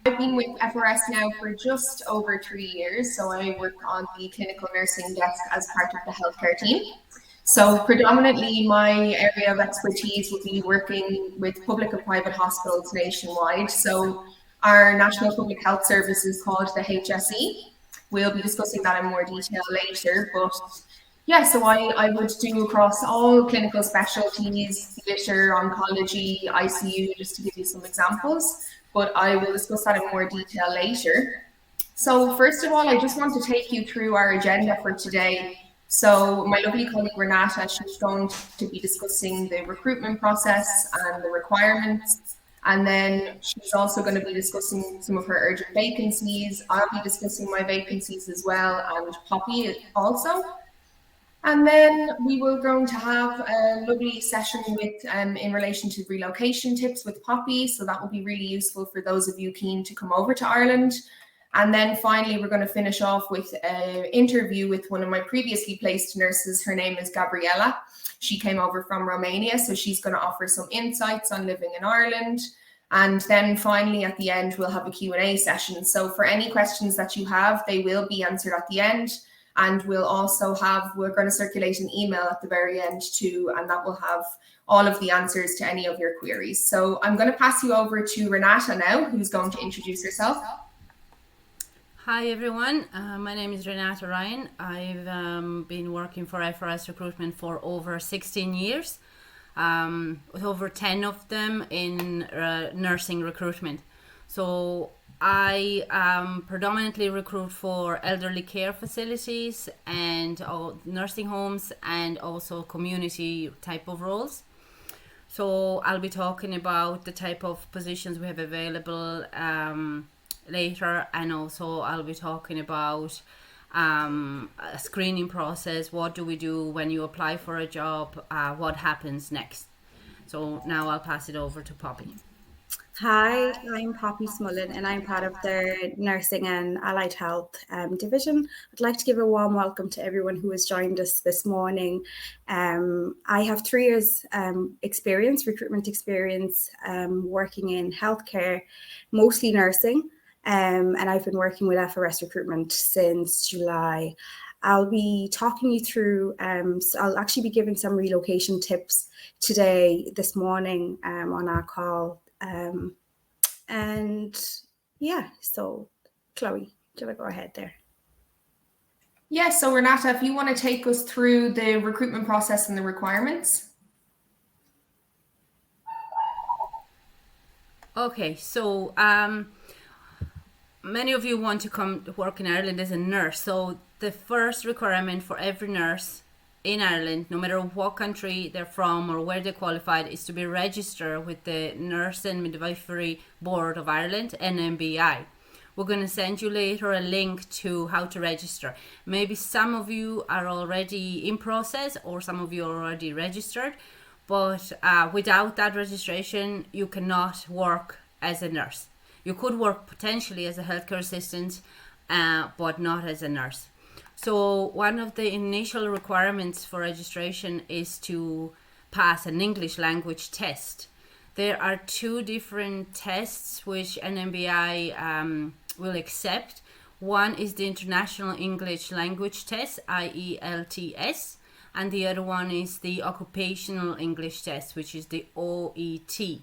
I've been with FRS now for just over 3 years, so I work on the clinical nursing desk as part of the healthcare team. So predominantly my area of expertise will be working with public and private hospitals nationwide. So our National Public Health Service is called the HSE. We'll be discussing that in more detail later, but yeah, so I would do across all clinical specialties, theatre, oncology, ICU, just to give you some examples, but I will discuss that in more detail later. So first of all, I just want to take you through our agenda for today. So my lovely colleague Renata, she's going to be discussing the recruitment process and the requirements. And then she's also going to be discussing some of her urgent vacancies. I'll be discussing my vacancies as well, and Poppy also. And then we will going to have a lovely session with in relation to relocation tips with Poppy. So that will be really useful for those of you keen to come over to Ireland. And then finally, we're going to finish off with an interview with one of my previously placed nurses. Her name is Gabriela. She came over from Romania, so she's going to offer some insights on living in Ireland. And then finally, at the end, we'll have a Q&A session. So for any questions that you have, they will be answered at the end. And we're going to circulate an email at the very end too, and that will have all of the answers to any of your queries. So I'm going to pass you over to Renata now, who's going to introduce herself. Hi everyone, my name is Renata Ryan. I've been working for FRS Recruitment for over 16 years, with over 10 of them in nursing recruitment. So I predominantly recruit for elderly care facilities and nursing homes and also community type of roles. So I'll be talking about the type of positions we have available later, and also I'll be talking about a screening process. What do we do when you apply for a job? What happens next? So now I'll pass it over to Poppy. Hi, I'm Poppy Smullen and I'm part of the Nursing and Allied Health division. I'd like to give a warm welcome to everyone who has joined us this morning. I have 3 years recruitment experience, working in healthcare, mostly nursing, and I've been working with FRS Recruitment since July. I'll be talking you through, so I'll actually be giving some relocation tips this morning on our call. And yeah, so Chloe, do you want to go ahead there? Yeah, so Renata, if you want to take us through the recruitment process and the requirements. Okay, so many of you want to come to work in Ireland as a nurse. So the first requirement for every nurse in Ireland, no matter what country they're from or where they're qualified, is to be registered with the Nurse and Midwifery Board of Ireland, NMBI. We're going to send you later a link to how to register. Maybe some of you are already in process or some of you are already registered, but without that registration, you cannot work as a nurse. You could work potentially as a healthcare assistant, but not as a nurse. So one of the initial requirements for registration is to pass an English language test. There are 2 different tests which NMBI will accept. One is the International English Language Test, IELTS, and the other one is the Occupational English Test, which is the OET.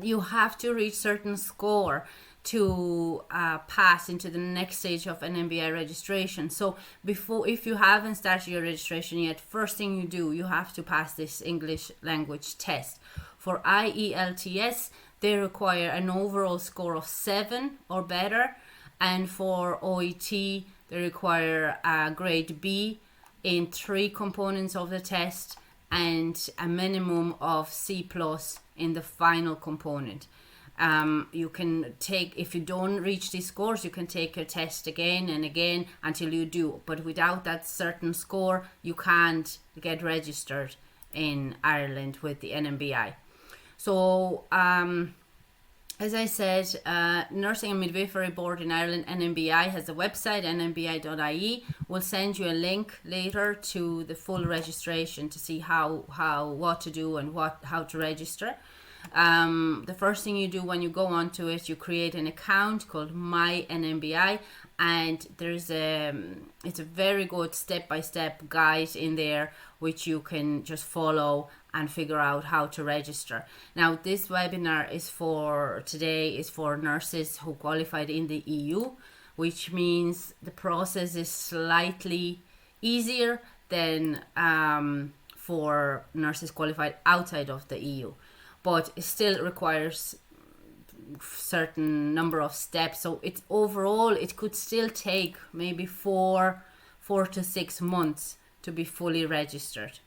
You have to reach certain score to pass into the next stage of an NMBI registration. So if you haven't started your registration yet, first thing you do, you have to pass this English language test. For IELTS, they require an overall score of 7 or better, and for OET, they require a grade B in 3 components of the test and a minimum of C+ in the final component. You can take, if you don't reach these scores, you can take your test again and again until you do. But without that certain score, you can't get registered in Ireland with the NMBI. So, as I said, Nursing and Midwifery Board in Ireland, NMBI, has a website, nmbi.ie. We'll send you a link later to the full registration to see what to do and how to register. The first thing you do when you go onto it, you create an account called My NMBI, and it's a very good step-by-step guide in there which you can just follow and figure out how to register. Now, this webinar is for nurses who qualified in the EU, which means the process is slightly easier than for nurses qualified outside of the EU, but it still requires certain number of steps. So it's overall, it could still take maybe 4 to 6 months to be fully registered.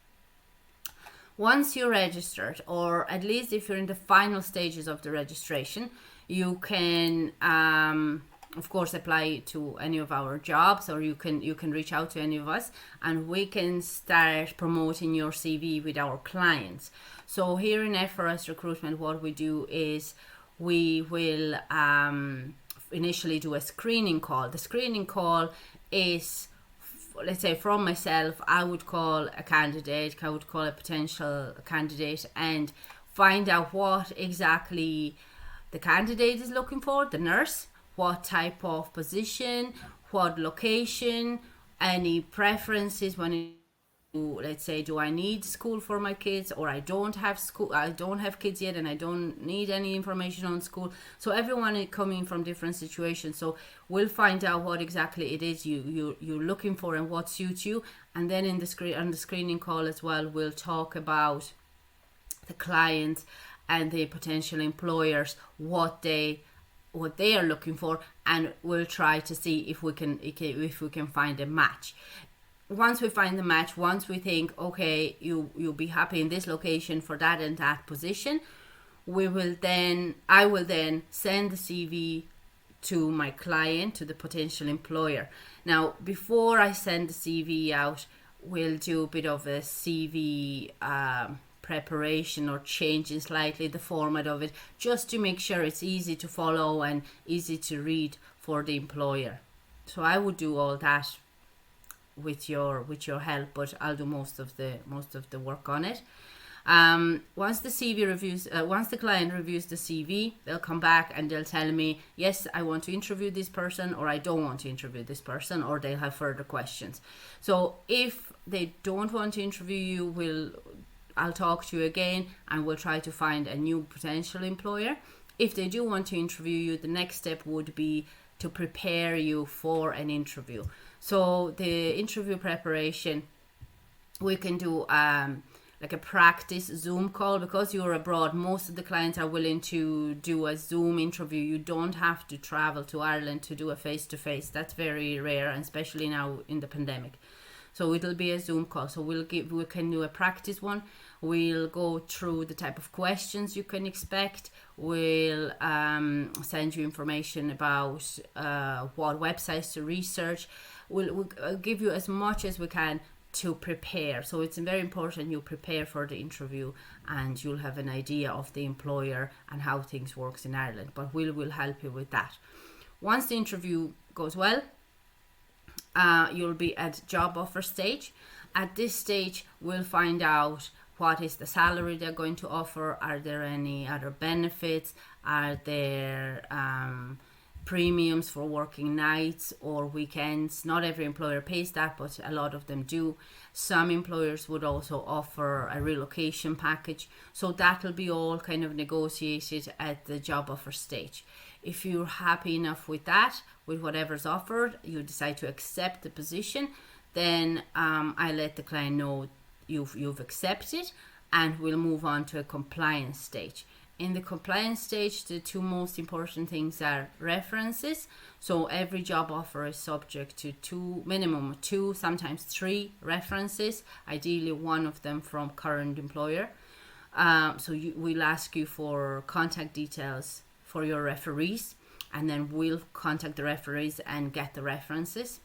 Once you're registered, or at least if you're in the final stages of the registration, you can of course apply to any of our jobs, or you can reach out to any of us, and we can start promoting your CV with our clients. So here in FRS Recruitment, what we do is we will initially do a screening call. The screening call is, let's say, from myself, I would call a candidate, I would call a potential candidate and find out what exactly the candidate is looking for, the nurse, what type of position, what location, any preferences when it, let's say, do I need school for my kids, or I don't have kids yet and I don't need any information on school. So everyone is coming from different situations, so we'll find out what exactly it is you're looking for and what suits you. And then on the screening call as well, we'll talk about the client and the potential employers, what they are looking for, and we'll try to see if we can find a match. Once we find the match, once we think, okay, you'll be happy in this location for that and that position, I will then send the CV to my client, to the potential employer. Now, before I send the CV out, we'll do a bit of a CV preparation, or changing slightly the format of it, just to make sure it's easy to follow and easy to read for the employer. So I would do all that with your help, but I'll do most of the work on it. Once the client reviews the CV, they'll come back and they'll tell me, yes, I want to interview this person, or I don't want to interview this person, or they'll have further questions. So if they don't want to interview you, I'll talk to you again and we'll try to find a new potential employer. If they do want to interview you, the next step would be to prepare you for an interview. So the interview preparation, we can do like a practice Zoom call. Because you're abroad, most of the clients are willing to do a Zoom interview. You don't have to travel to Ireland to do a face-to-face. That's very rare, and especially now in the pandemic. So it'll be a Zoom call. So we can do a practice one. We'll go through the type of questions you can expect. We'll send you information about what websites to research. We'll give you as much as we can to prepare. So it's very important you prepare for the interview, and you'll have an idea of the employer and how things works in Ireland. But we'll help you with that. Once the interview goes well, you'll be at job offer stage. At this stage, we'll find out what is the salary they're going to offer. Are there any other benefits? Are there premiums for working nights or weekends? Not every employer pays that, but a lot of them do. Some employers would also offer a relocation package. So that'll be all kind of negotiated at the job offer stage. If you're happy enough with that, with whatever's offered, you decide to accept the position, then I let the client know you've accepted, and we'll move on to a compliance stage. In the compliance stage, the two most important things are references. So every job offer is subject to minimum 2, sometimes 3 references, ideally one of them from current employer. We'll ask you for contact details for your referees, and then we'll contact the referees and get the references.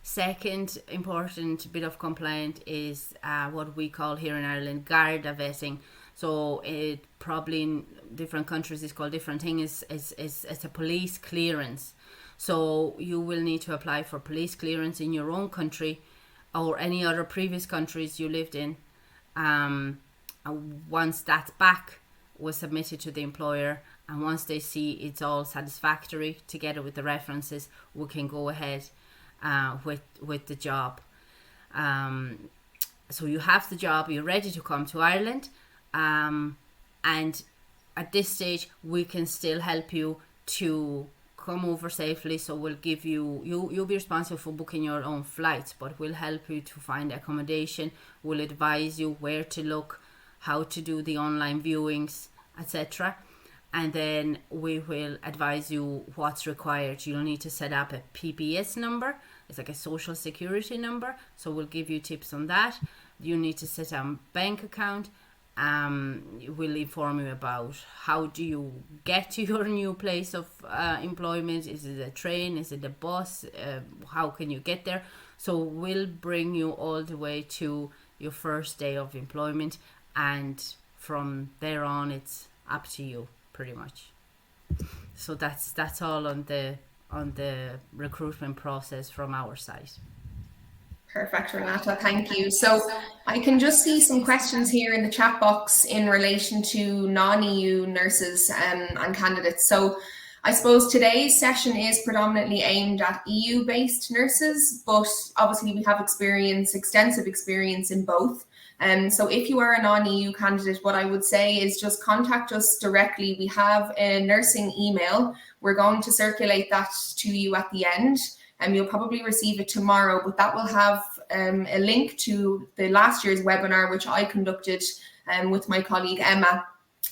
Second important bit of compliance is what we call here in Ireland Garda vetting. So it probably in different countries is called different things. It's a police clearance. So you will need to apply for police clearance in your own country or any other previous countries you lived in. Once that's back, was submitted to the employer, and once they see it's all satisfactory together with the references, we can go ahead with the job. So you have the job, you're ready to come to Ireland, and at this stage we can still help you to come over safely. So we'll give you'll be responsible for booking your own flights, but we'll help you to find accommodation. We'll advise you where to look, how to do the online viewings, etc. And then we will advise you what's required. You'll need to set up a PPS number. It's like a social security number. So we'll give you tips on that. You need to set up a bank account. We'll inform you about how do you get to your new place of employment. Is it a train? Is it a bus? How can you get there? So we'll bring you all the way to your first day of employment, and from there on it's up to you pretty much. So that's all on the recruitment process from our side. Perfect, Renata, thank you. So I can just see some questions here in the chat box in relation to non-EU nurses and candidates. So I suppose today's session is predominantly aimed at EU-based nurses, but obviously we have extensive experience in both. So if you are a non-EU candidate, what I would say is just contact us directly. We have a nursing email. We're going to circulate that to you at the end. You'll probably receive it tomorrow, but that will have a link to the last year's webinar, which I conducted with my colleague Emma,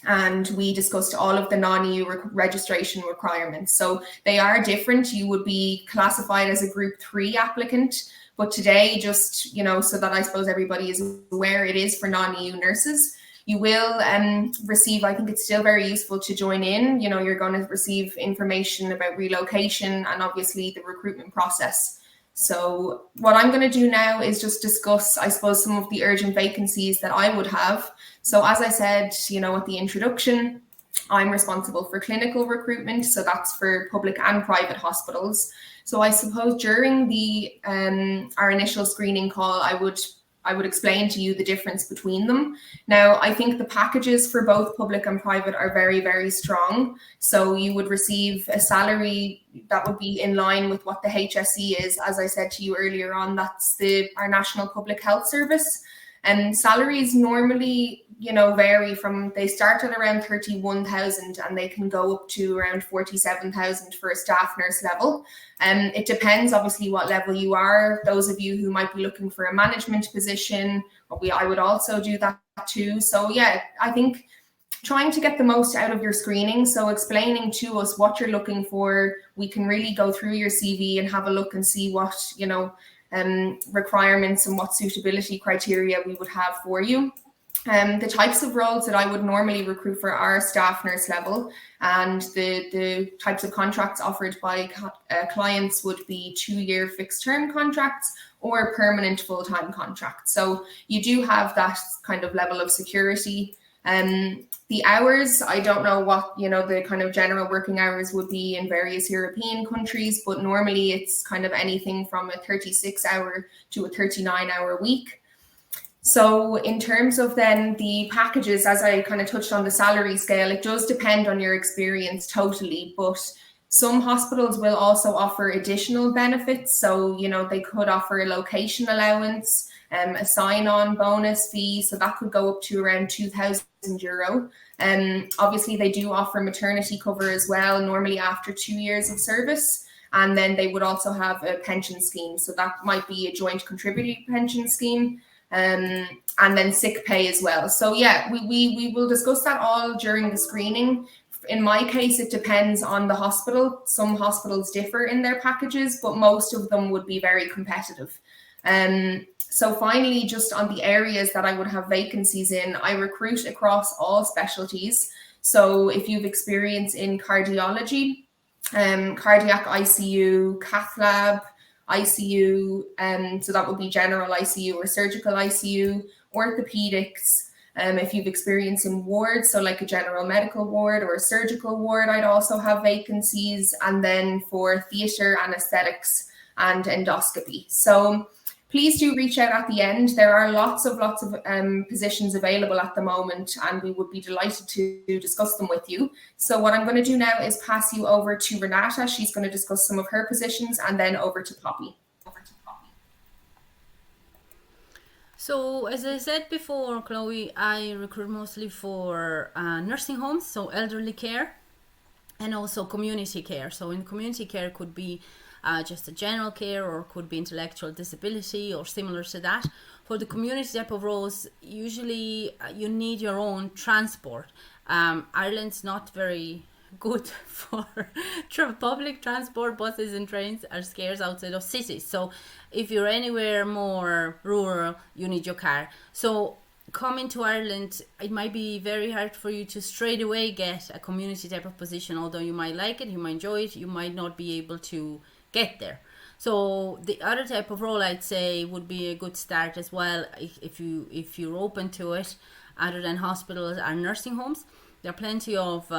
and we discussed all of the non-EU registration requirements. So they are different. You would be classified as a Group 3 applicant, but today, just, so that I suppose everybody is aware, it is for non-EU nurses. You will receive, I think it's still very useful to join in. You're going to receive information about relocation and obviously the recruitment process. So what I'm going to do now is just discuss, I suppose, some of the urgent vacancies that I would have. So as I said, at the introduction, I'm responsible for clinical recruitment. So that's for public and private hospitals. So I suppose during the our initial screening call, I would explain to you the difference between them. Now, I think the packages for both public and private are very, very strong. So you would receive a salary that would be in line with what the HSE is. As I said to you earlier on, that's our National Public Health Service. And salaries normally, vary they start at around 31,000 and they can go up to around 47,000 for a staff nurse level. It depends obviously what level you are. Those of you who might be looking for a management position, I would also do that too. So yeah, I think trying to get the most out of your screening. So explaining to us what you're looking for, we can really go through your CV and have a look and see what, requirements and what suitability criteria we would have for you. The types of roles that I would normally recruit for are staff nurse level, and the types of contracts offered by clients would be 2-year fixed term contracts or permanent full-time contracts. So you do have that kind of level of security. The hours, I don't know what, the kind of general working hours would be in various European countries, but normally it's kind of anything from a 36-hour to a 39-hour week. So in terms of then the packages, as I kind of touched on the salary scale, it does depend on your experience totally, but some hospitals will also offer additional benefits. So, they could offer a location allowance, a sign-on bonus fee. So that could go up to around €2,000. Obviously, they do offer maternity cover as well, normally after 2 years of service. And then they would also have a pension scheme. So that might be a joint contributory pension scheme. And then sick pay as well. So yeah, we will discuss that all during the screening. In my case, it depends on the hospital. Some hospitals differ in their packages, but most of them would be very competitive. So finally, just on the areas that I would have vacancies in, I recruit across all specialties. So if you've experience in cardiology, cardiac ICU, cath lab, ICU, so that would be general ICU or surgical ICU, orthopedics. If you've experience in wards, so like a general medical ward or a surgical ward, I'd also have vacancies. And then for theatre, anesthetics and endoscopy. So please do reach out at the end. There are lots of positions available at the moment, and we would be delighted to discuss them with you. So what I'm going to do now is pass you over to Renata. She's going to discuss some of her positions, and then over to Poppy. So as I said before, Chloe, I recruit mostly for nursing homes, so elderly care, and also community care. So in community care could be just a general care, or could be intellectual disability or similar to that. For the community type of roles, usually you need your own transport. Ireland's not very good for public transport. Buses and trains are scarce outside of cities. So if you're anywhere more rural, you need your car. So coming to Ireland, it might be very hard for you to straight away get a community type of position. Although you might like it, you might enjoy it, you might not be able to get there. So the other type of role, I'd say, would be a good start as well, if you're open to it, other than hospitals and nursing homes. There are plenty of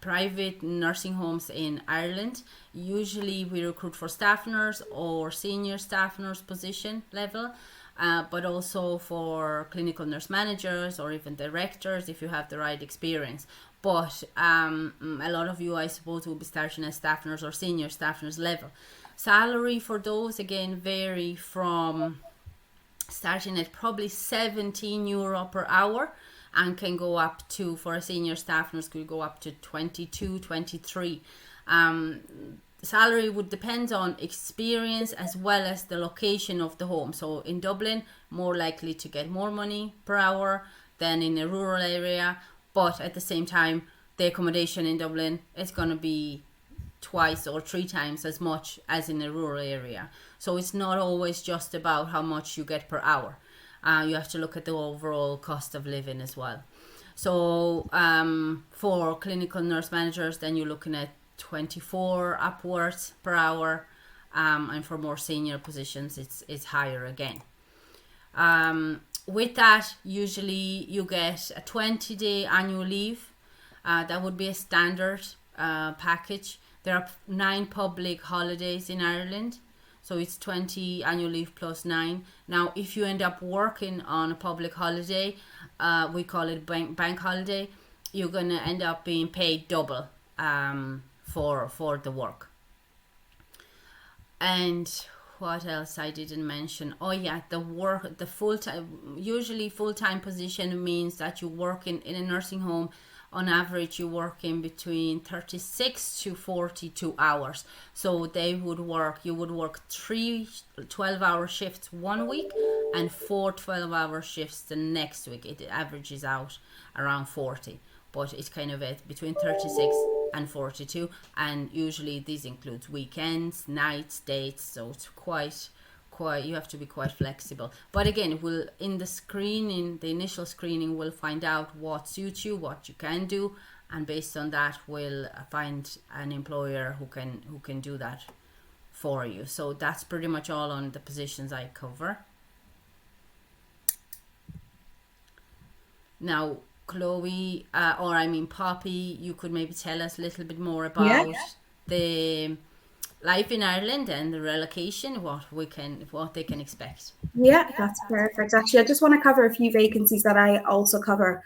private nursing homes in Ireland. Usually we recruit for staff nurse or senior staff nurse position level, but also for clinical nurse managers or even directors if you have the right experience. But a lot of you, I suppose, will be starting as staff nurse or senior staff nurse level. Salary for those, again, vary from starting at probably €17 per hour, and can go up to, for a senior staff nurse, could go up to 22, 23. Salary would depend on experience as well as the location of the home. So in Dublin, more likely to get more money per hour than in a rural area. But at the same time, the accommodation in Dublin is going to be twice or three times as much as in a rural area. So it's not always just about how much you get per hour. You have to look at the overall cost of living as well. So for clinical nurse managers, then you're looking at 24 upwards per hour, and for more senior positions, it's higher again. With that, usually you get a 20-day annual leave. That would be a standard package. There are 9 public holidays in Ireland. So it's 20 annual leave plus 9. Now, if you end up working on a public holiday, we call it bank holiday, you're going to end up being paid double for the work. And what else I didn't mention? Oh yeah, the full-time, usually full-time position means that you work in a nursing home. On average, you work in between 36 to 42 hours. So you would work 3 12-hour shifts one week and 4 12-hour shifts the next week. It averages out around 40, but it's kind of between 36 and 42. And usually these includes weekends, nights, dates. So it's quite you have to be quite flexible. But again, in the initial screening, we'll find out what suits you, what you can do, and based on that, we'll find an employer who can do that for you. So that's pretty much all on the positions I cover. Now, Chloe, Poppy, you could maybe tell us a little bit more about the life in Ireland and the relocation, what they can expect. Yeah, that's perfect. Actually, I just want to cover a few vacancies that I also cover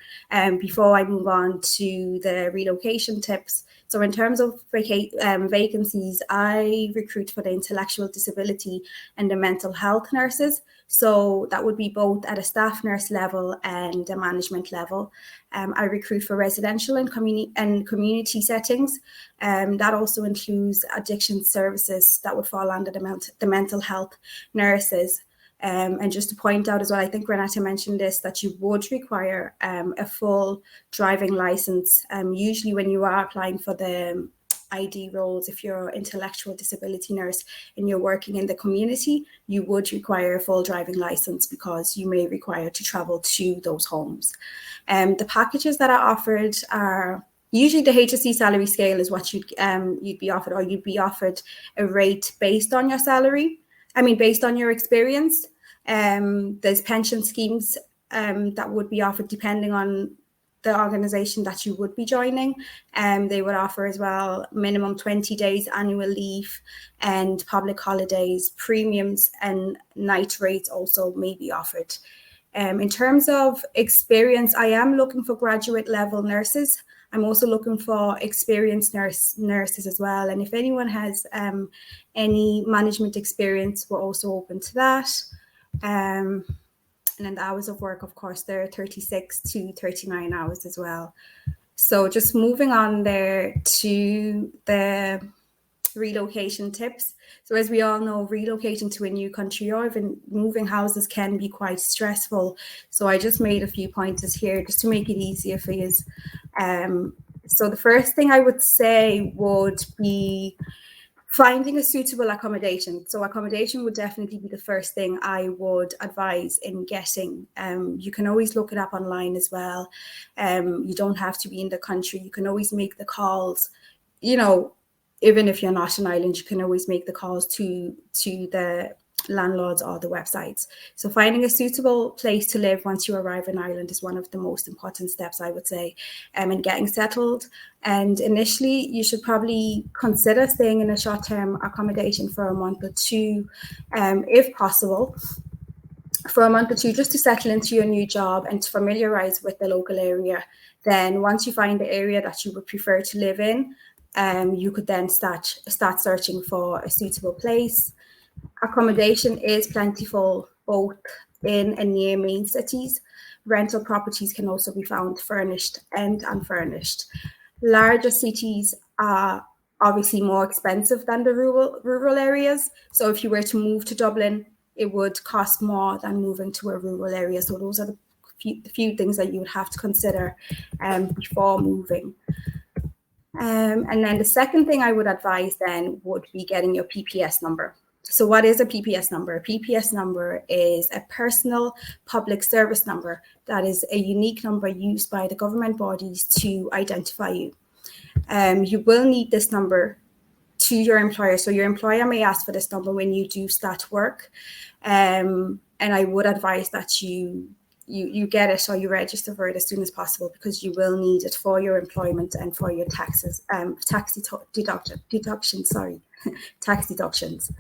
before I move on to the relocation tips. So in terms of vacancies, I recruit for the intellectual disability and the mental health nurses. So that would be both at a staff nurse level and a management level. I recruit for residential and community settings. That also includes addiction services that would fall under the mental health nurses. And just to point out as well, I think Renata mentioned this, that you would require a full driving license. Usually when you are applying for the ID roles, if you're an intellectual disability nurse and you're working in the community, you would require a full driving license because you may require to travel to those homes. The packages that are offered are usually the HSE salary scale is what you'd be offered, or you'd be offered a rate based on your salary. Based on your experience. There's pension schemes that would be offered depending on the organization that you would be joining. They would offer as well minimum 20 days annual leave and public holidays, premiums and night rates also may be offered. In terms of experience, I am looking for graduate level nurses. I'm also looking for experienced nurses as well. And if anyone has any management experience, we're also open to that. And then the hours of work, of course, they're 36 to 39 hours as well. So just moving on there to the relocation tips. So as we all know, relocating to a new country or even moving houses can be quite stressful. So I just made a few pointers here just to make it easier for you. So the first thing I would say would be finding a suitable accommodation. So accommodation would definitely be the first thing I would advise in getting. You can always look it up online as well. You don't have to be in the country. You can always make the calls, even if you're not in Ireland, you can always make the calls to the landlords or the websites. So finding a suitable place to live once you arrive in Ireland is one of the most important steps, I would say, in getting settled. And initially, you should probably consider staying in a short-term accommodation for a month or two, if possible. For a month or two, just to settle into your new job and to familiarize with the local area. Then once you find the area that you would prefer to live in, you could then start searching for a suitable place. Accommodation is plentiful both in and near main cities. Rental properties can also be found furnished and unfurnished. Larger cities are obviously more expensive than the rural areas. So if you were to move to Dublin, it would cost more than moving to a rural area. So those are the few things that you would have to consider before moving. And then the second thing I would advise then would be getting your PPS number. So what is a PPS number? A PPS number is a personal public service number that is a unique number used by the government bodies to identify you. You will need this number to your employer. So your employer may ask for this number when you do start work. And I would advise that you get it or you register for it as soon as possible, because you will need it for your employment and for your taxes, tax deductions.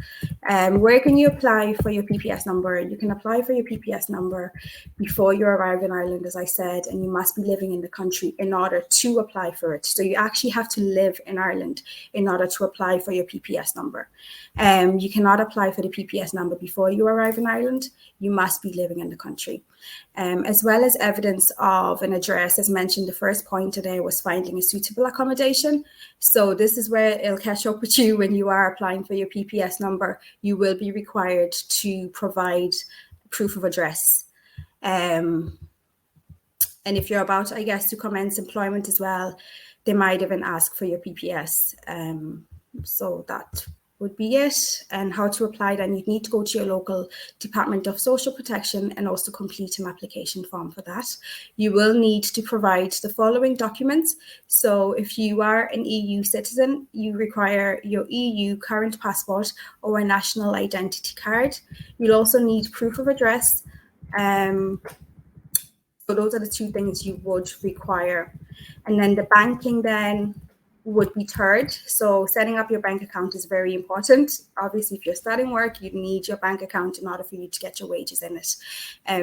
Where can you apply for your PPS number? You can apply for your PPS number before you arrive in Ireland, as I said, and you must be living in the country in order to apply for it. So you actually have to live in Ireland in order to apply for your PPS number. You cannot apply for the PPS number before you arrive in Ireland. You must be living in the country. As well as evidence of an address. As mentioned, the first point today was finding a suitable accommodation. So this is where it'll catch up with you when you are applying for your PPS number. You will be required to provide proof of address. And if you're about, I guess, to commence employment as well, they might even ask for your PPS. So that would be it. And how to apply, then you need to go to your local Department of Social Protection and also complete an application form for that. You will need to provide the following documents. So if you are an EU citizen, you require your EU current passport or a national identity card. You'll also need proof of address. So those are the two things you would require. And then the banking then would be third. So setting up your bank account is very important. Obviously, if you're starting work, you need your bank account in order for you to get your wages in it.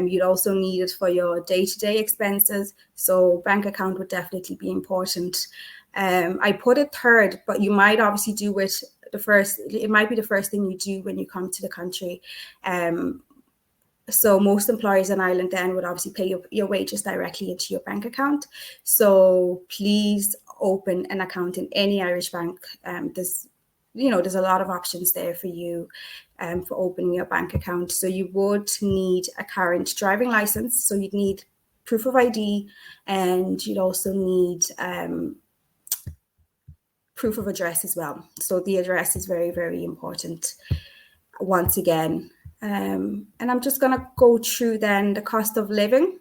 You'd also need it for your day-to-day expenses. So bank account would definitely be important. I put it third, but you might obviously do it the first. It might be the first thing you do when you come to the country. So most employers in Ireland then would obviously pay your wages directly into your bank account. So please open an account in any Irish bank. There's a lot of options there for you for opening your bank account. So you would need a current driving license. So you'd need proof of ID, and you'd also need proof of address as well. So the address is very, very important once again. And I'm just going to go through then the cost of living.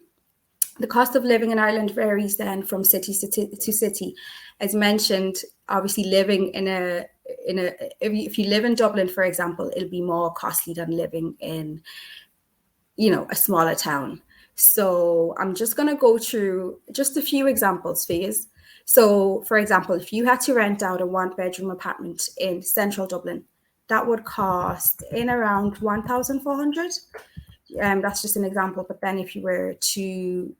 The cost of living in Ireland varies then from city to city. As mentioned, obviously living if you live in Dublin, for example, it'll be more costly than living in, a smaller town. So I'm just going to go through just a few examples for you. So, for example, if you had to rent out a 1-bedroom apartment in central Dublin, that would cost in around 1,400. That's just an example. But then if you were to,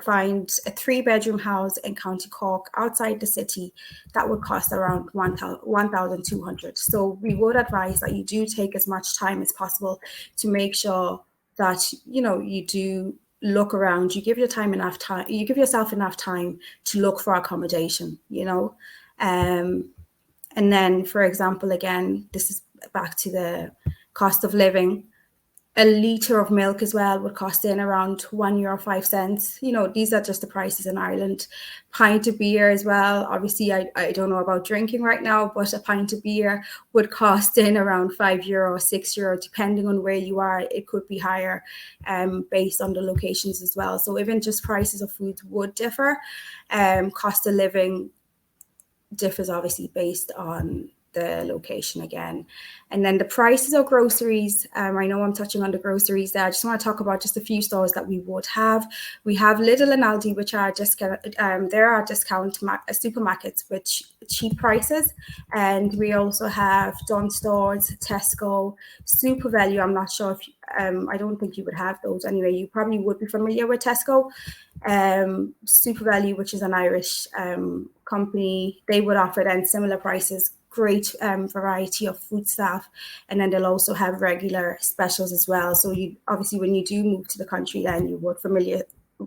find a 3-bedroom house in County Cork outside the city, that would cost around 1,200. So we would advise that you do take as much time as possible to make sure that, you do look around, you give yourself enough time to look for accommodation, and then, for example, again, this is back to the cost of living. A litre of milk as well would cost in around €1.05. These are just the prices in Ireland. Pint of beer as well. Obviously, I don't know about drinking right now, but a pint of beer would cost in around €5 or €6, depending on where you are. It could be higher based on the locations as well. So even just prices of food would differ. Cost of living differs obviously based on the location again. And then the prices of groceries. I know I'm touching on the groceries there. I just want to talk about just a few stores that we would have. We have Lidl and Aldi, which are there are discount supermarkets with cheap prices. And we also have Dunnes Stores, Tesco, Super Value. I'm not sure if I don't think you would have those anyway. You probably would be familiar with Tesco. Super Value, which is an Irish company, they would offer then similar prices, great variety of food stuff, and then they'll also have regular specials as well. So you obviously, when you do move to the country, then you would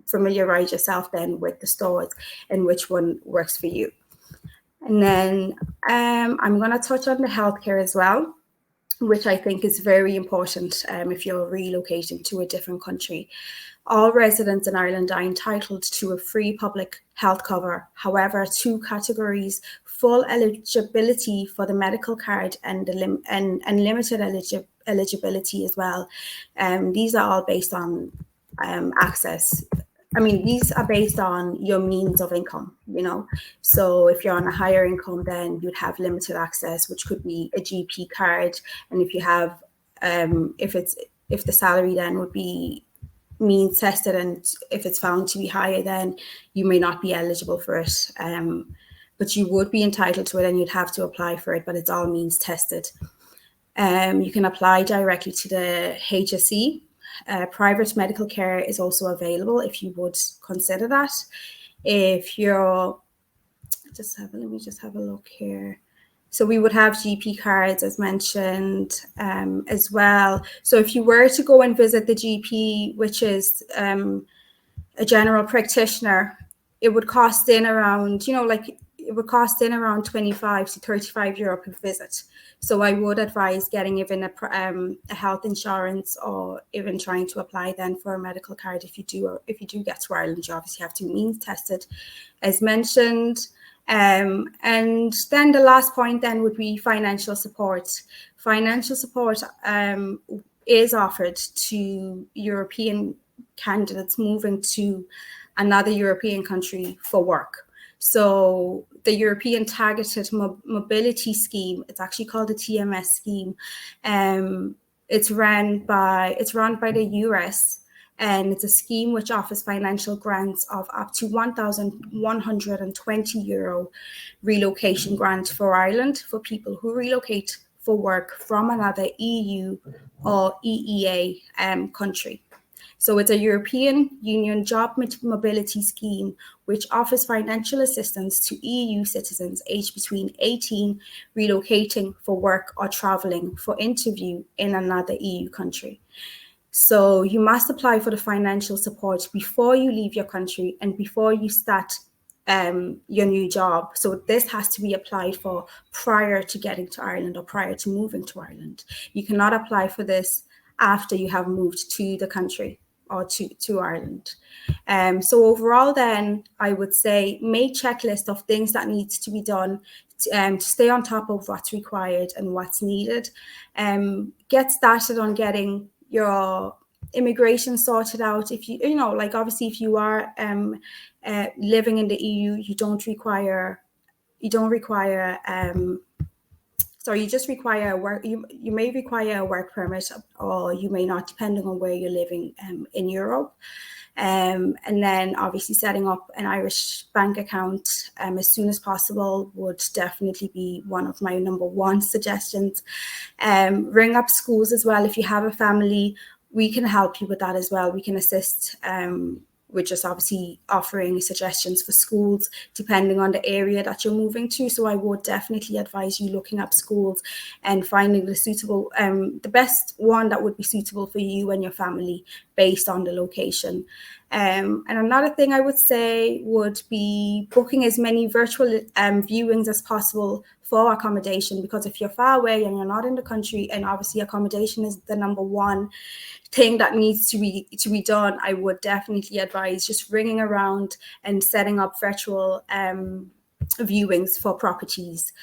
familiarize yourself then with the stores and which one works for you. And then I'm going to touch on the healthcare as well, which I think is very important if you're relocating to a different country. All residents in Ireland are entitled to a free public health cover. However, 2 categories, full eligibility for the medical card and limited eligibility as well. These are all based on access. These are based on your means of income, So if you're on a higher income, then you'd have limited access, which could be a GP card. And if you have, if the salary then would be means tested, and if it's found to be higher, then you may not be eligible for it. But you would be entitled to it, and you'd have to apply for it, but it's all means tested. You can apply directly to the HSE. Private medical care is also available if you would consider that. If you're, let me just have a look here. So we would have GP cards, as mentioned, as well. So if you were to go and visit the GP, which is a general practitioner, it would cost in around, it would cost in around €25 to €35 per visit. So I would advise getting even a health insurance, or even trying to apply then for a medical card if you do get to Ireland. You obviously have to be means tested, as mentioned. And then the last point then would be financial support. Financial support is offered to European candidates moving to another European country for work. So the European Targeted Mobility Scheme, it's actually called the TMS scheme. It's run by the US. And it's a scheme which offers financial grants of up to €1,120 relocation grant for Ireland for people who relocate for work from another EU or EEA country. So it's a European Union job mobility scheme which offers financial assistance to EU citizens aged between 18 relocating for work or traveling for interview in another EU country. So you must apply for the financial support before you leave your country and before you start your new job. So this has to be applied for prior to getting to Ireland or prior to moving to Ireland. You cannot apply for this after you have moved to the country or to Ireland. So overall then, I would say make checklist of things that needs to be done to stay on top of what's required and what's needed. Get started on getting your immigration sorted out. If obviously if you are living in the EU, you don't require you just require a work. You may require a work permit, or you may not, depending on where you're living in Europe. And then obviously setting up an Irish bank account as soon as possible would definitely be one of my number one suggestions. Ring up schools as well. If you have a family, we can help you with that as well. We can assist with just obviously offering suggestions for schools depending on the area that you're moving to. So I would definitely advise you looking up schools and finding the suitable, the best one that would be suitable for you and your family based on the location. And another thing I would say would be booking as many virtual viewings as possible for accommodation, because if you're far away and you're not in the country, and obviously accommodation is the number one thing that needs to be done, I would definitely advise just ringing around and setting up virtual viewings for properties.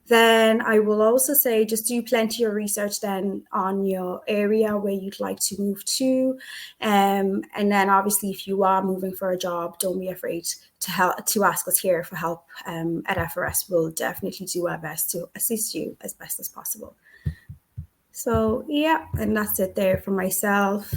Then I will also say just do plenty of research then on your area where you'd like to move to. And then obviously if you are moving for a job, don't be afraid to ask us here for help. At FRS, we'll definitely do our best to assist you as best as possible. So yeah, and that's it there for myself.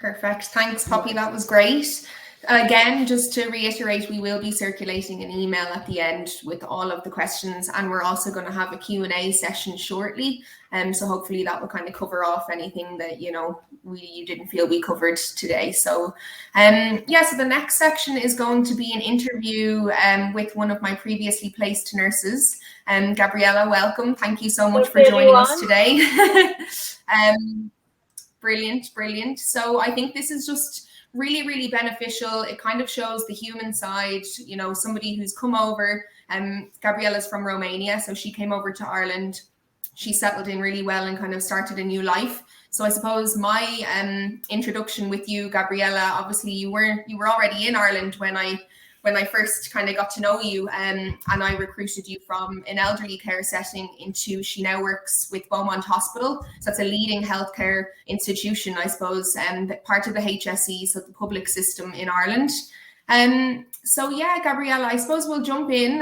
Perfect. Thanks, Poppy. That was great. Again, just to reiterate, we will be circulating an email at the end with all of the questions, and we're also going to have a Q&A session shortly. So hopefully that will kind of cover off anything that, you didn't feel we covered today. So so the next section is going to be an interview with one of my previously placed nurses. Gabriela, welcome. Thank you so much for joining us today. Brilliant. So I think this is just really, really beneficial. It kind of shows the human side, somebody who's come over. Gabriela's from Romania, so she came over to Ireland. She settled in really well and kind of started a new life. So I suppose my introduction with you, Gabriela, obviously you were already in Ireland when I first kind of got to know you, and I recruited you from an elderly care setting into, she now works with Beaumont Hospital. So that's a leading healthcare institution, I suppose, and part of the HSE, so the public system in Ireland. So yeah, Gabriela, I suppose we'll jump in.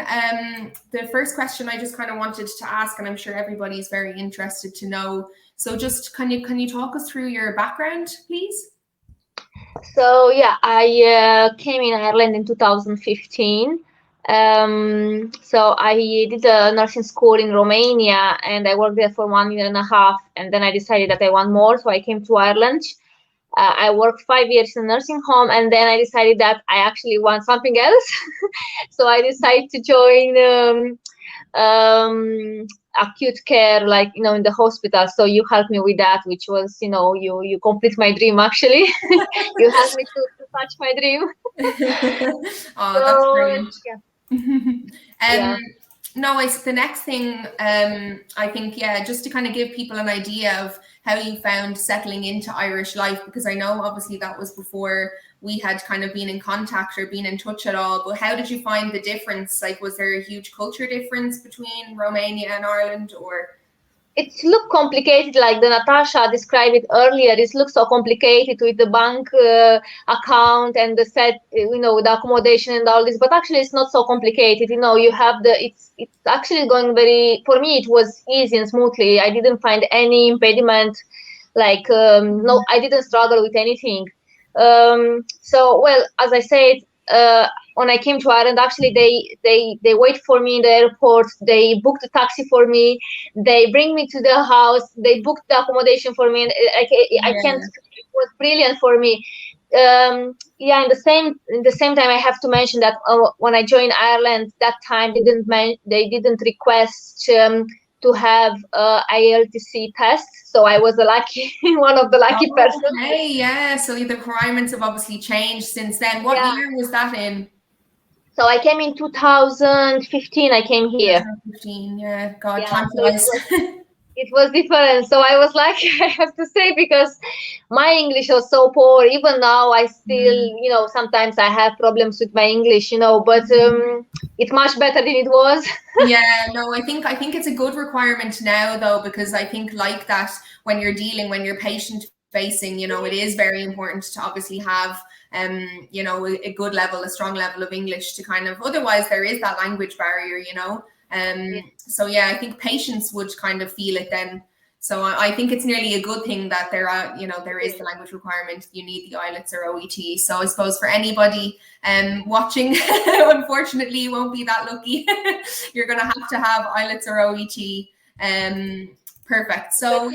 The first question I just kind of wanted to ask, and I'm sure everybody's very interested to know. So just can you talk us through your background, please? So yeah, I came in Ireland in 2015. So I did a nursing school in Romania, and I worked there for 1 year and a half, and then I decided that I want more, so I came to Ireland. I worked 5 years in a nursing home, and then I decided that I actually want something else. So I decided to join acute care, in the hospital. So you helped me with that, which was, you complete my dream, actually. You helped me to touch my dream. Oh, that's brilliant. Yeah. No, it's the next thing, I think, just to kind of give people an idea of how you found settling into Irish life, because I know obviously that was before we had kind of been in contact or been in touch at all, but how did you find the difference? Was there a huge culture difference between Romania and Ireland, or? It looked complicated, like the Natasha described it earlier. It looks so complicated with the bank account and the the accommodation and all this, but actually it's not so complicated. You have it's actually going for me, it was easy and smoothly. I didn't find any impediment, no, I didn't struggle with anything. So, well, as I said, when I came to Ireland, actually they wait for me in the airport. They booked a taxi for me. They bring me to the house. They booked the accommodation for me. And I can't. It was brilliant for me. In the same time, I have to mention that when I joined Ireland, that time they didn't request to have IELTC test. So I was one of the lucky persons. Hey, yeah. So the requirements have obviously changed since then. What year was that in? So I came in 2015. I came here. 2015, yeah. God, time flies. It was different. So I was I have to say, because my English was so poor. Even now, I still, sometimes I have problems with my English, but it's much better than it was. Yeah, no, I think it's a good requirement now, though, because I think that when you're patient facing, it is very important to obviously have a good level, a strong level of English to kind of, otherwise there is that language barrier, So yeah, I think patients would kind of feel it then. So I think it's nearly a good thing that there is the language requirement. You need the IELTS or OET. So I suppose for anybody watching, unfortunately, you won't be that lucky. You're going to have IELTS or OET. Perfect. So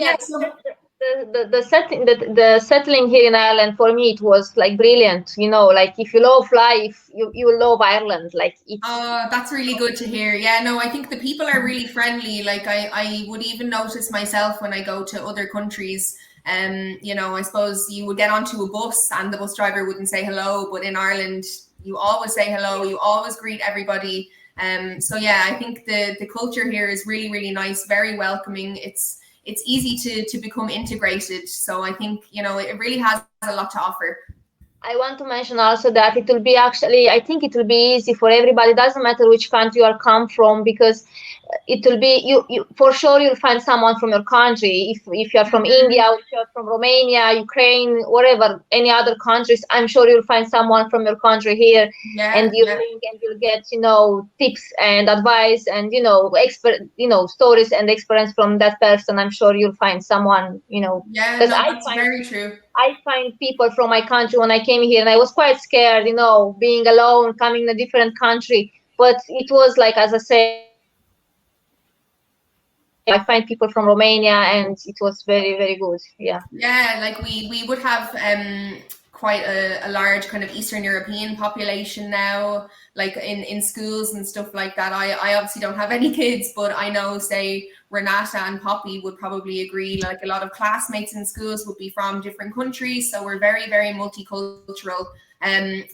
the settling here in Ireland, for me, it was like brilliant. Like if you love life, you love Ireland. Like that's really good to hear. Yeah, no, I think the people are really friendly. Like I would even notice myself when I go to other countries. I suppose you would get onto a bus and the bus driver wouldn't say hello, but in Ireland you always say hello. You always greet everybody. So yeah, I think the culture here is really, really nice, very welcoming. It's easy to become integrated. So I think, it really has a lot to offer. I want to mention also that it will be I think it will be easy for everybody. It doesn't matter which country you come from, because it will be, you for sure you'll find someone from your country. If you're from India, or if you're from Romania, Ukraine, whatever, any other countries, I'm sure you'll find someone from your country here, and you'll get, tips and advice and, stories and experience from that person. I'm sure you'll find someone, Yeah, no, that's very true. I find people from my country when I came here, and I was quite scared, being alone, coming in a different country. But it was like, as I say, I find people from Romania, and it was very, very good. Yeah. Yeah, like we would have quite a large kind of Eastern European population now, like in schools and stuff like that. I obviously don't have any kids, but I know, say, Renata and Poppy would probably agree, like a lot of classmates in schools would be from different countries. So we're very, very multicultural.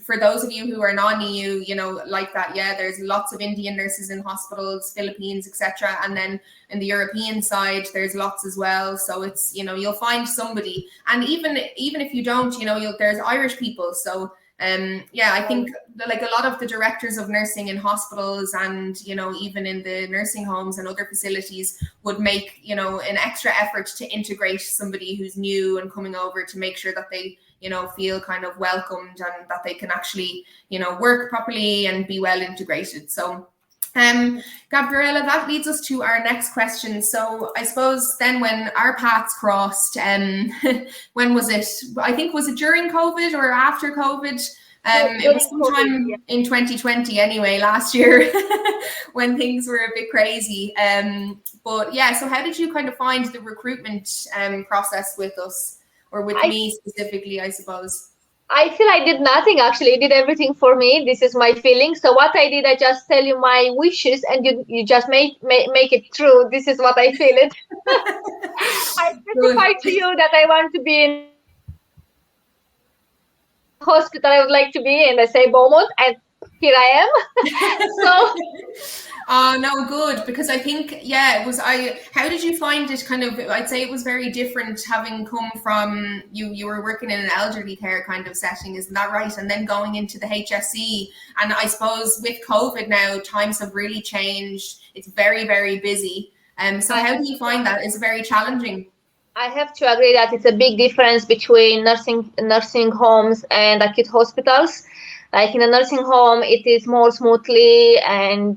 For those of you who are non-EU, like that, yeah, there's lots of Indian nurses in hospitals, Philippines, etc. And then in the European side, there's lots as well. So it's, you'll find somebody. And even if you don't, there's Irish people. So I think like a lot of the directors of nursing in hospitals and, even in the nursing homes and other facilities would make, an extra effort to integrate somebody who's new and coming over, to make sure that they, feel kind of welcomed and that they can actually, work properly and be well integrated. So Gabriela, that leads us to our next question. So I suppose then when our paths crossed, when was it? I think, was it during COVID or after COVID? It was sometime in 2020 anyway, last year, when things were a bit crazy. But yeah, so how did you kind of find the recruitment process with us, or with me specifically, I suppose? I feel I did nothing, actually. I did everything for me. This is my feeling. So what I did, I just tell you my wishes, and you just make it true. This is what I feel it. I specified to you that I want to be in hospital I would like to be, and I say Beaumont, and here I am. So oh no, good, because I think, yeah, it was, how did you find it? Kind of, I'd say it was very different, having come from, you were working in an elderly care kind of setting, isn't that right? And then going into the HSE, and I suppose with COVID now, times have really changed. It's very, very busy. So how do you find that? Is it very challenging? I have to agree that it's a big difference between nursing homes and acute hospitals. Like in a nursing home, it is more smoothly, and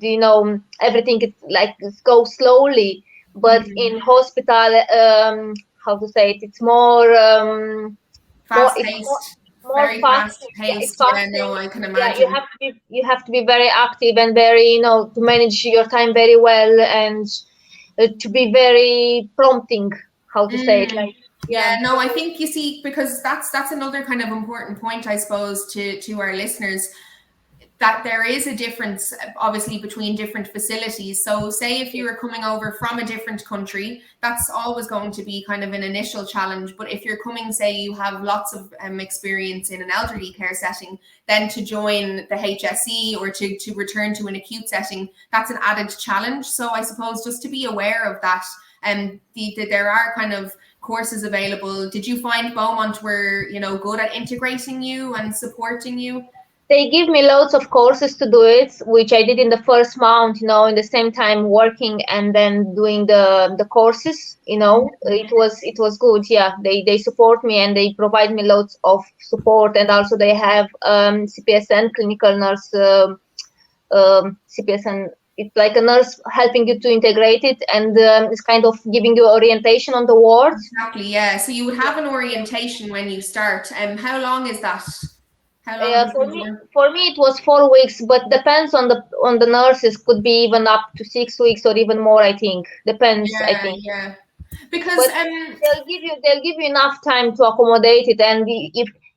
everything is like goes slowly. But in hospital, how to say it? It's more fast-paced. Very fast-paced. Yeah, no, I can imagine. Yeah, you have to be very active and very, to manage your time very well, and to be very prompting. How to say it? Like, yeah, no, I think, you see, because that's another kind of important point, I suppose, to our listeners, that there is a difference, obviously, between different facilities. So say if you were coming over from a different country, that's always going to be kind of an initial challenge. But if you're coming, say you have lots of experience in an elderly care setting, then to join the HSE or to return to an acute setting, that's an added challenge. So I suppose just to be aware of that, and there are kind of courses available. Did you find Beaumont were, good at integrating you and supporting you? They give me loads of courses to do it, which I did in the first month, in the same time working and then doing the courses, it was good. Yeah, they support me and they provide me loads of support. And also they have CPSN, clinical nurse, CPSN it's like a nurse helping you to integrate it, and it's kind of giving you orientation on the ward. Exactly, yeah. So you would have an orientation when you start. How long is that? How long does For me, it was 4 weeks, but depends on the nurses. Could be even up to 6 weeks or even more. I think depends. Yeah, I think. yeah. Because But they'll give you enough time to accommodate it, and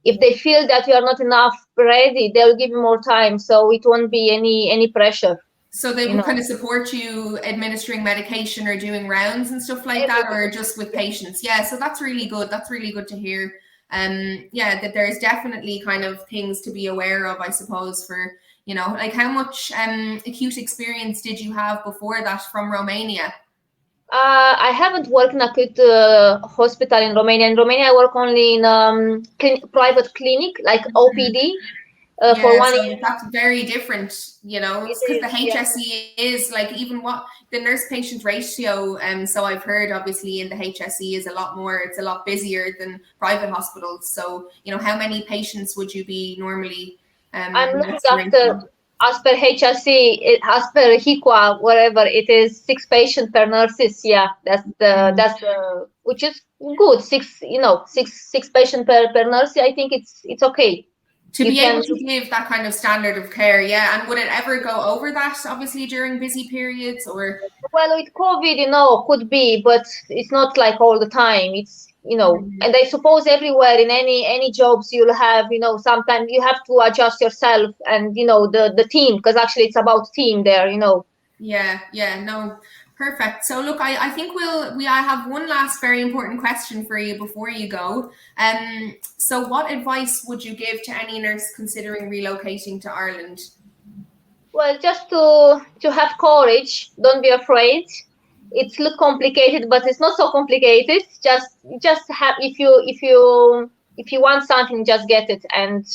if they feel that you are not enough ready, they'll give you more time, so it won't be any pressure. So they will kind of support you administering medication or doing rounds and stuff like that, or just with patients. Yeah, so that's really good. That's really good to hear. Yeah, that there's definitely kind of things to be aware of, I suppose, for, you know, like how much acute experience did you have before that from Romania? I haven't worked in acute hospital in Romania. In Romania, I work only in private clinic, like OPD. For 1 year. That's very different, you know, because the HSE is like, even what the nurse patient ratio, so I've heard obviously in the HSE is a lot more, it's a lot busier than private hospitals. So, you know, how many patients would you be normally I'm looking after, as per HSE, as per HIQA, whatever, it is 6 patients per nurses. Yeah, that's the which is good. 6, you know, six patients per nurse. I think it's okay. To be able to give that kind of standard of care, yeah. And would it ever go over that, obviously, during busy periods, or? Well, with COVID, you know, could be, but it's not like all the time. It's, you know, and I suppose everywhere in any jobs you'll have, you know, sometimes you have to adjust yourself and, you know, the team, because actually it's about team there, you know. Yeah, no. Perfect. So look, I think I have one last very important question for you before you go. So what advice would you give to any nurse considering relocating to Ireland? Well, just to have courage. Don't be afraid. It's look complicated, but it's not so complicated. Just have, if you want something, just get it, and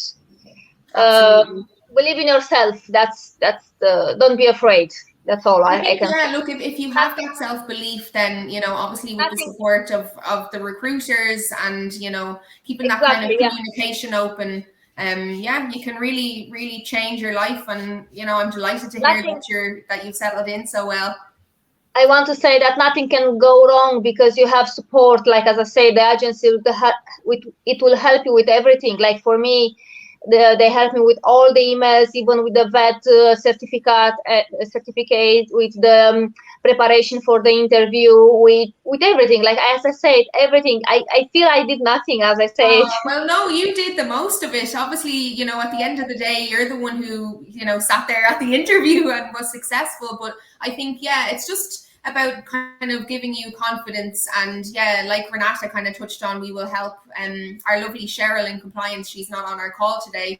believe in yourself. That's don't be afraid. That's all I can say. Yeah, look, if you have that self-belief, then, you know, obviously with the support of the recruiters and, you know, keeping that kind of communication open, yeah, you can really change your life. And, you know, I'm delighted to hear that you've settled in so well. I want to say that nothing can go wrong because you have support. Like, as I say, the agency it will help you with everything. Like for me, they help me with all the emails, even with the vet certificate, with the preparation for the interview, with everything. Like, as I said, everything. I feel I did nothing, as I said. Well, no, you did the most of it. Obviously, you know, at the end of the day, you're the one who, you know, sat there at the interview and was successful. But I think, yeah, it's just about kind of giving you confidence. And yeah, like Renata kind of touched on, we will help our lovely Cheryl in compliance. She's not on our call today,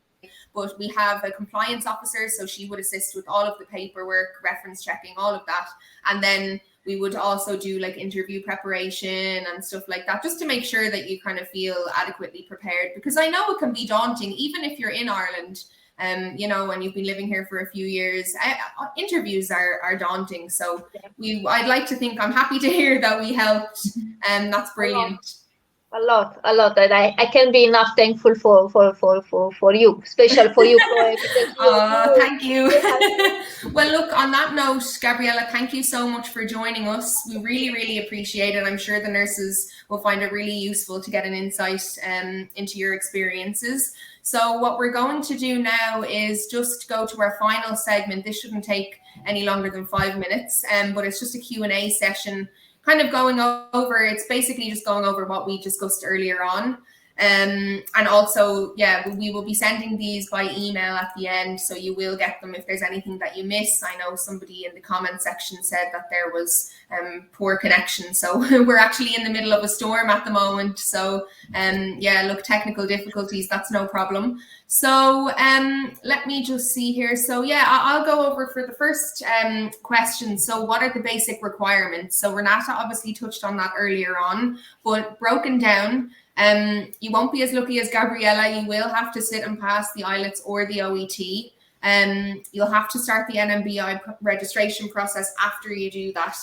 but we have a compliance officer, so she would assist with all of the paperwork, reference checking, all of that. And then we would also do like interview preparation and stuff like that, just to make sure that you kind of feel adequately prepared, because I know it can be daunting, even if you're in Ireland. You know, when you've been living here for a few years, interviews are daunting. So I'd like to think, I'm happy to hear that we helped, and that's brilliant. A lot. And I can be enough thankful for you, special for you. Thank you. Well, look, on that note, Gabriela, thank you so much for joining us. We really appreciate it. I'm sure the nurses will find it really useful to get an insight into your experiences. So what we're going to do now is just go to our final segment. This shouldn't take any longer than 5 minutes, but it's just a Q&A session, kind of going over, it's basically just going over what we discussed earlier on. And also, yeah, we will be sending these by email at the end, so you will get them if there's anything that you miss. I know somebody in the comment section said that there was poor connection, so we're actually in the middle of a storm at the moment. So yeah, look, technical difficulties, that's no problem. So let me just see here. So yeah, I'll go over for the first question. So what are the basic requirements? So Renata obviously touched on that earlier on, but broken down, you won't be as lucky as Gabriela. You will have to sit and pass the IELTS or the OET. You'll have to start the NMBI registration process after you do that.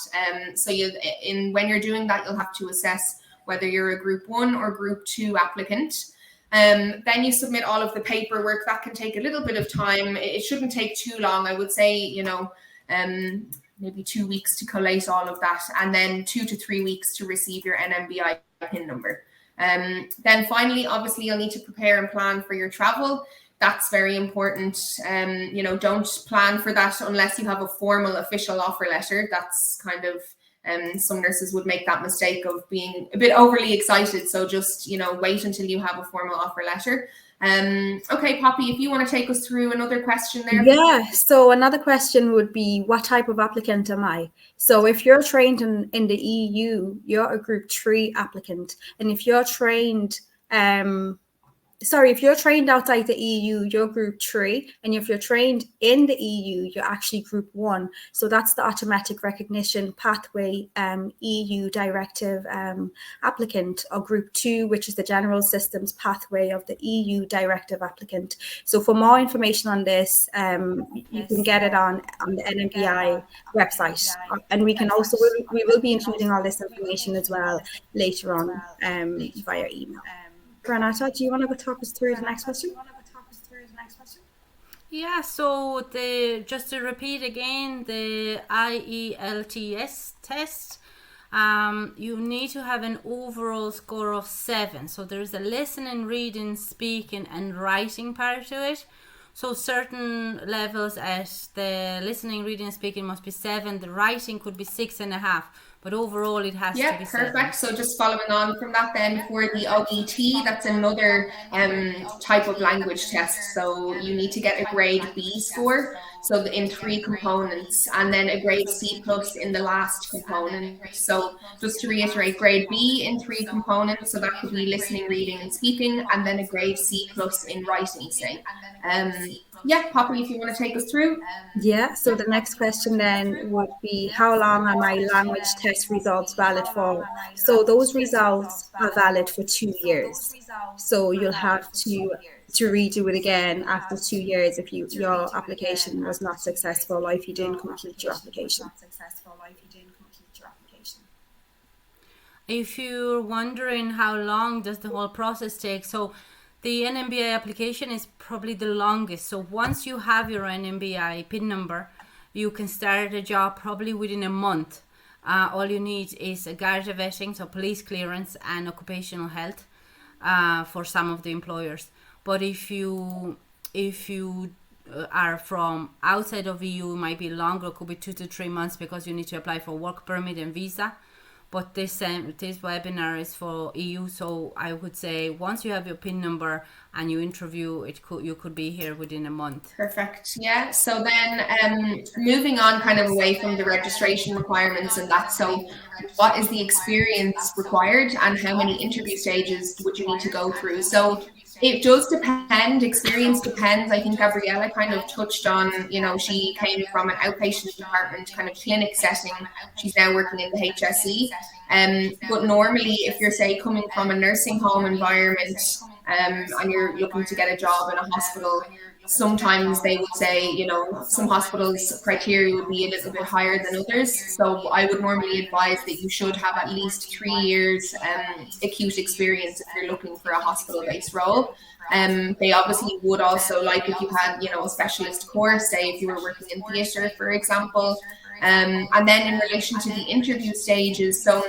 So when you're doing that, you'll have to assess whether you're a Group 1 or Group 2 applicant. Then you submit all of the paperwork. That can take a little bit of time. It shouldn't take too long. I would say, you know, maybe 2 weeks to collate all of that, and then 2 to 3 weeks to receive your NMBI PIN number. Then finally, obviously, you'll need to prepare and plan for your travel. That's very important. Don't plan for that unless you have a formal official offer letter. That's kind of, some nurses would make that mistake of being a bit overly excited. So just, wait until you have a formal offer letter. Okay, Poppy, if you want to take us through another question there. Yeah, so another question would be, what type of applicant am I? So if you're trained in the EU, you're a Group 3 applicant. And if you're trained, if you're trained outside the EU, you're Group 3. And if you're trained in the EU, you're actually Group 1. So that's the automatic recognition pathway EU directive applicant, or Group 2, which is the general systems pathway of the EU directive applicant. So for more information on this, you can get it on the NMBI website. And we will be including all this information as well later on via email. Renata, do you want to talk us through the next question? Yeah, so just to repeat again, the IELTS test, you need to have an overall score of 7. So there's a listening, reading, speaking and writing part to it. So certain levels at the listening, reading and speaking must be 7. The writing could be 6.5. But overall, it has to be perfect. 7. So just following on from that then, for the OET, that's another type of language test. So you need to get a grade B score, so in 3 components, and then a grade C plus in the last component. So just to reiterate, grade B in 3 components, so that could be listening, reading and speaking, and then a grade C plus in writing, say. Poppy, if you want to take us through. Yeah, so the next question then would be, how long are my language test results valid for? So those results are valid for 2 years. So you'll have to redo it again after 2 years if your application was not successful, or if you didn't complete your application. If you're wondering how long does the whole process take, so the NMBI application is probably the longest. So once you have your NMBI PIN number, you can start a job probably within a month. All you need is a Garda vetting, so police clearance and occupational health for some of the employers. But if you are from outside of EU, it might be longer. It could be 2 to 3 months because you need to apply for work permit and visa. But this webinar is for EU, so I would say once you have your PIN number and you interview, you could be here within a month. Perfect. Yeah. So then moving on kind of away from the registration requirements and that. So what is the experience required and how many interview stages would you need to go through? So it does depend. Experience depends. I think Gabriela kind of touched on, she came from an outpatient department kind of clinic setting. She's now working in the HSE. But normally, if you're, say, coming from a nursing home environment and you're looking to get a job in a hospital, sometimes they would say, some hospitals' criteria would be a little bit higher than others. So I would normally advise that you should have at least 3 years acute experience if you're looking for a hospital-based role. They obviously would also like if you had, a specialist course, say if you were working in theatre, for example. And then in relation to the interview stages, so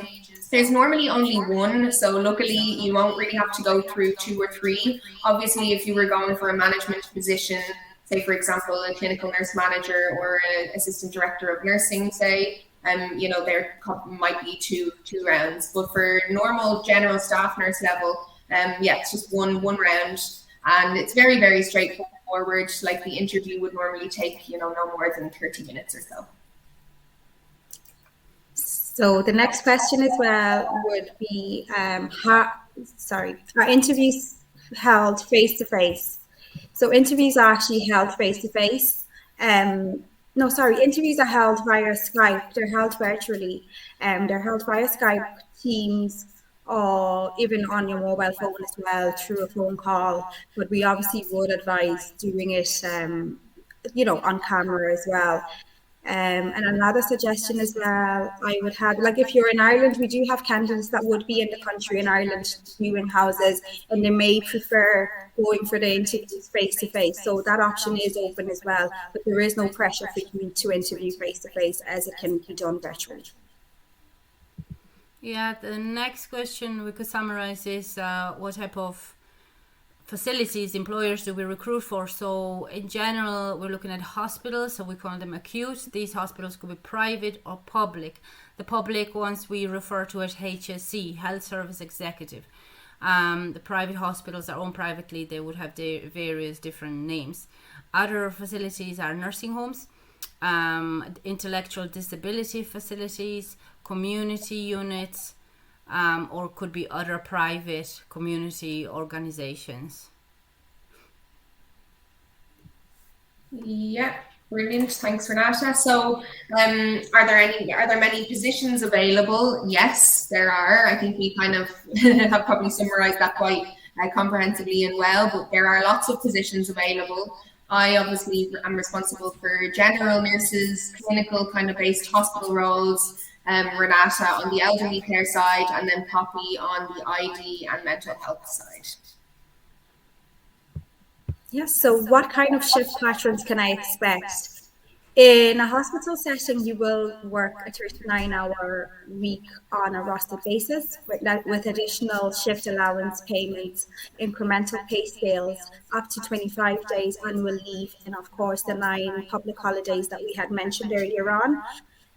there's normally only one, so luckily you won't really have to go through 2 or 3. Obviously, if you were going for a management position, say for example a clinical nurse manager or an assistant director of nursing, say, there might be two rounds. But for normal general staff nurse level, it's just one round, and it's very, very straightforward. Like the interview would normally take no more than 30 minutes or so. So the next question as well would be, are interviews held face-to-face? So interviews are actually held face-to-face. Interviews are held via Skype. They're held virtually. They're held via Skype, Teams, or even on your mobile phone as well through a phone call. But we obviously would advise doing it, on camera as well. And another suggestion as well, I would have, like if you're in Ireland, we do have candidates that would be in the country in Ireland viewing houses, and they may prefer going for the interviews face to face. So that option is open as well, but there is no pressure for you to interview face to face, as it can be done virtually. Yeah, the next question we could summarize is what type of facilities employers do we recruit for? So in general, we're looking at hospitals, so we call them acute. These hospitals could be private or public. The public ones we refer to as HSE, Health Service Executive. The private hospitals are owned privately. They would have their various different names. Other facilities are nursing homes, intellectual disability facilities, community units, or could be other private community organizations. Yeah, brilliant. Thanks, Renata. So, are there many positions available? Yes, there are. I think we kind of have probably summarized that quite comprehensively and well, but there are lots of positions available. I obviously am responsible for general nurses, clinical kind of based hospital roles, Renata on the elderly care side, and then Poppy on the ID and mental health side. Yes, so what kind of shift patterns can I expect? In a hospital setting, you will work a 39-hour week on a rostered basis with additional shift allowance payments, incremental pay scales, up to 25 days annual leave, and of course the 9 public holidays that we had mentioned earlier on.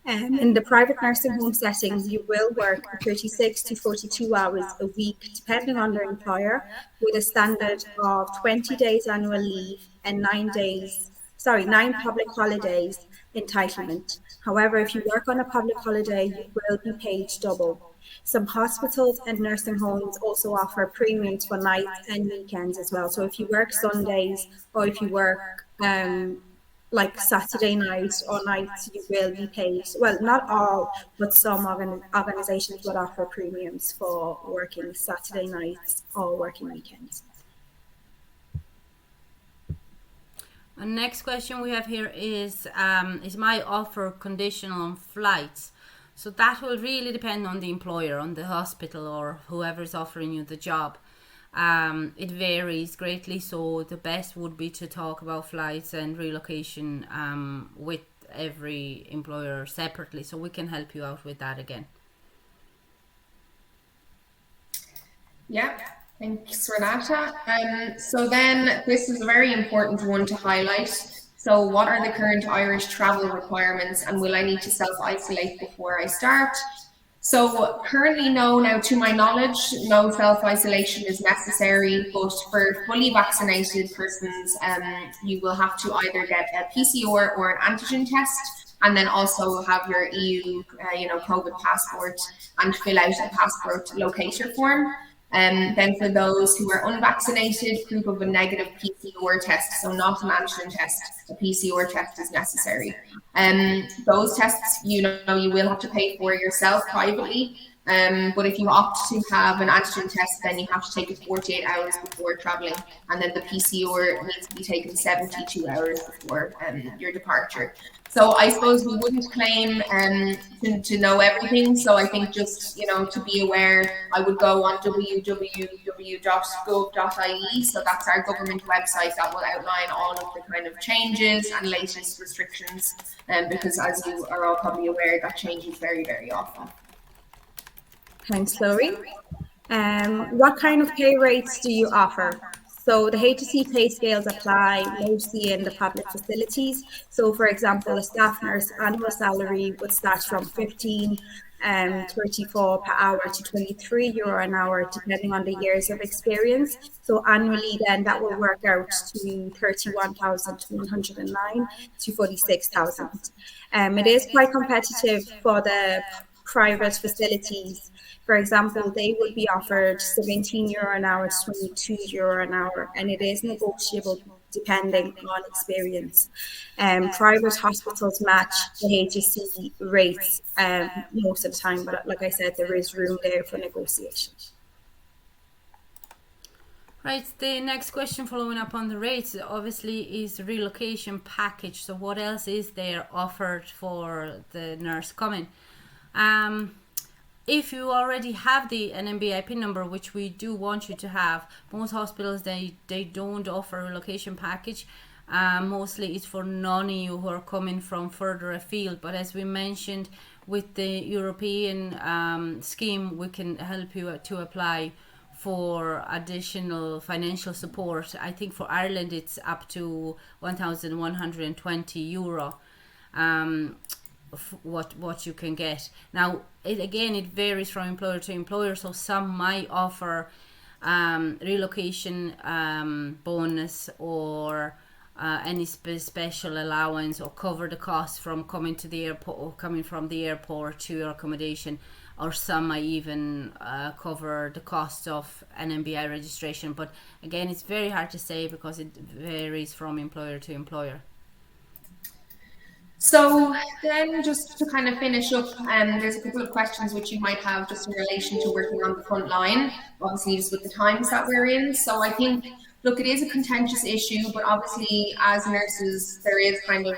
In the private nursing home setting, you will work 36 to 42 hours a week, depending on the employer, with a standard of 20 days annual leave and 9 public holidays entitlement. However, if you work on a public holiday, you will be paid double. Some hospitals and nursing homes also offer premiums for nights and weekends as well. So if you work Sundays, or if you work like Saturday night or nights, you will be paid. Well, not all, but some organizations will offer premiums for working Saturday nights or working weekends. The next question we have here is my offer conditional on flights? So that will really depend on the employer, on the hospital, or whoever is offering you the job. It varies greatly, so the best would be to talk about flights and relocation with every employer separately, so we can help you out with that again. Yeah, thanks, Renata. So then this is a very important one to highlight. So what are the current Irish travel requirements, and will I need to self-isolate before I start? So currently, no. Now, to my knowledge, no self-isolation is necessary, but for fully vaccinated persons, you will have to either get a PCR or an antigen test, and then also have your EU, COVID passport, and fill out a passport locator form. Then for those who are unvaccinated, proof of a negative PCR test, so not an antigen test, a PCR test is necessary. Those tests, you will have to pay for yourself privately. But if you opt to have an antigen test, then you have to take it 48 hours before traveling, and then the PCR needs to be taken 72 hours before your departure. So I suppose we wouldn't claim to know everything. So I think just, to be aware, I would go on www.gov.ie. So that's our government website that will outline all of the kind of changes and latest restrictions. Because as you are all probably aware, that changes very, very often. Thanks, Chloe. What kind of pay rates do you offer? So the HSE pay scales apply mostly in the public facilities. So for example, a staff nurse annual salary would start from 34 per hour to €23 an hour, depending on the years of experience. So annually then that will work out to 31,109 to 46,000. It is quite competitive for the private facilities. For example, they would be offered €17 an hour to €22 an hour, and it is negotiable depending on experience. Private hospitals match the HSE rates most of the time, but like I said, there is room there for negotiation. Right, the next question following up on the rates obviously is the relocation package. So what else is there offered for the nurse coming? If you already have the NMBI PIN number, which we do want you to have, most hospitals, they don't offer a relocation package. Mostly it's for non-EU who are coming from further afield. But as we mentioned, with the European scheme, we can help you to apply for additional financial support. I think for Ireland it's up to €1,120. What you can get. Now it varies from employer to employer, so some might offer relocation bonus or any special allowance, or cover the cost from coming to the airport or coming from the airport to your accommodation, or some might even cover the cost of an NMBI registration. But again, it's very hard to say because it varies from employer to employer. So then, just to kind of finish up, there's a couple of questions which you might have just in relation to working on the front line, obviously just with the times that we're in. So I think, look, it is a contentious issue, but obviously as nurses, there is kind of,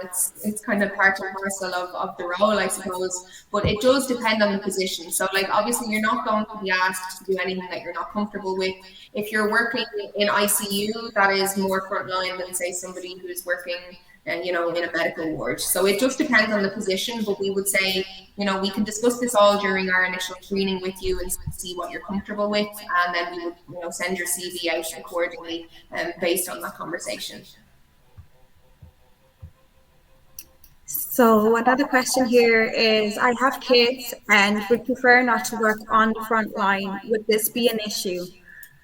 it's kind of part and parcel of the role, I suppose, but it does depend on the position. So like, obviously you're not going to be asked to do anything that you're not comfortable with. If you're working in ICU, that is more front line than say somebody who's working in a medical ward. So it just depends on the position, but we would say, we can discuss this all during our initial screening with you and see what you're comfortable with, and then we would, send your CV out accordingly based on that conversation. So another question here is, I have kids and would prefer not to work on the front line. Would this be an issue?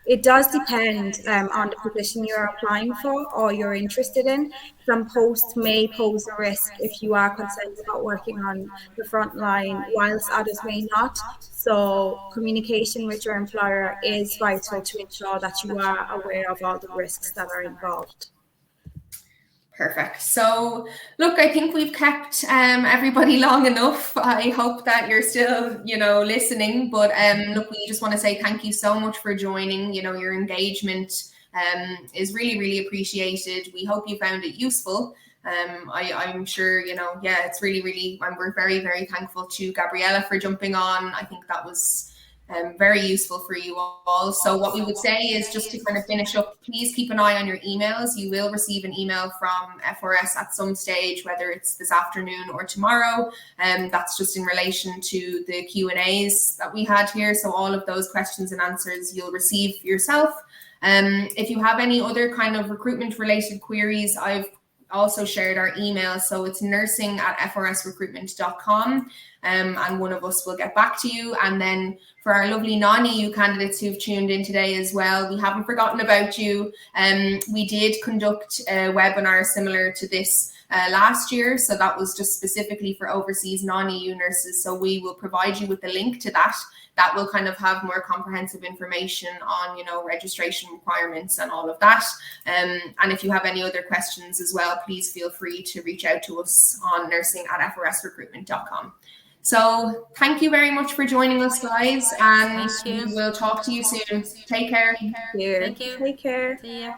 It does depend on the position you're applying for or you're interested in. Some posts may pose a risk if you are concerned about working on the front line, whilst others may not. So communication with your employer is vital to ensure that you are aware of all the risks that are involved. Perfect. So look, I think we've kept everybody long enough. I hope that you're still, listening. But look, we just want to say thank you so much for joining. Your engagement is really, really appreciated. We hope you found it useful. I'm sure, it's really, really, and we're very, very thankful to Gabriela for jumping on. I think that was very useful for you all. So what we would say is, just to kind of finish up, please keep an eye on your emails. You will receive an email from FRS at some stage, whether it's this afternoon or tomorrow. That's just in relation to the Q&As that we had here. So all of those questions and answers you'll receive yourself. If you have any other kind of recruitment related queries, I've also shared our email. So it's nursing@frsrecruitment.com. And one of us will get back to you. And then for our lovely non-EU candidates who've tuned in today as well, we haven't forgotten about you. We did conduct a webinar similar to this last year. So that was just specifically for overseas non-EU nurses. So we will provide you with the link to that. That will kind of have more comprehensive information on, registration requirements and all of that. And if you have any other questions as well, please feel free to reach out to us on nursing@frsrecruitment.com. So thank you very much for joining us, guys, and we will talk to you soon. Take care. Thank you. Take care. See ya.